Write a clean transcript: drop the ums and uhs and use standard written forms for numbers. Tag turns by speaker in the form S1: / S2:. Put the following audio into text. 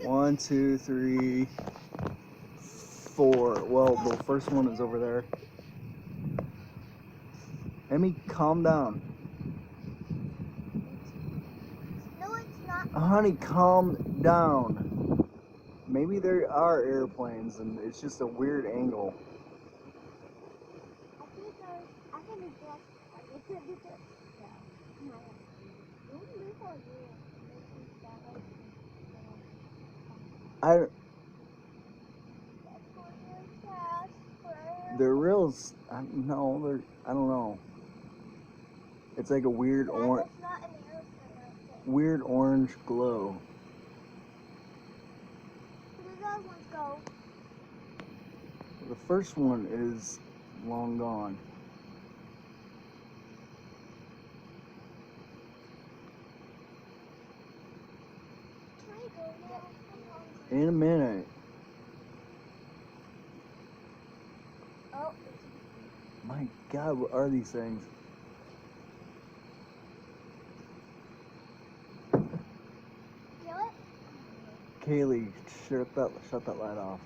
S1: 1, 2, 3, 4. Well, the first one is over there. Emmy, calm down.
S2: No, it's not.
S1: Honey, calm down. Maybe there are airplanes and it's just a weird angle.
S2: I think it's just.
S1: They're real. No, they're. I don't know. It's like a weird orange. Weird orange glow.
S2: Where do those ones go?
S1: The first one is long gone.
S2: Can we go now?
S1: In a minute.
S2: Oh.
S1: My God, what are these things?
S2: Feel it?
S1: Kaylee, shut that light off.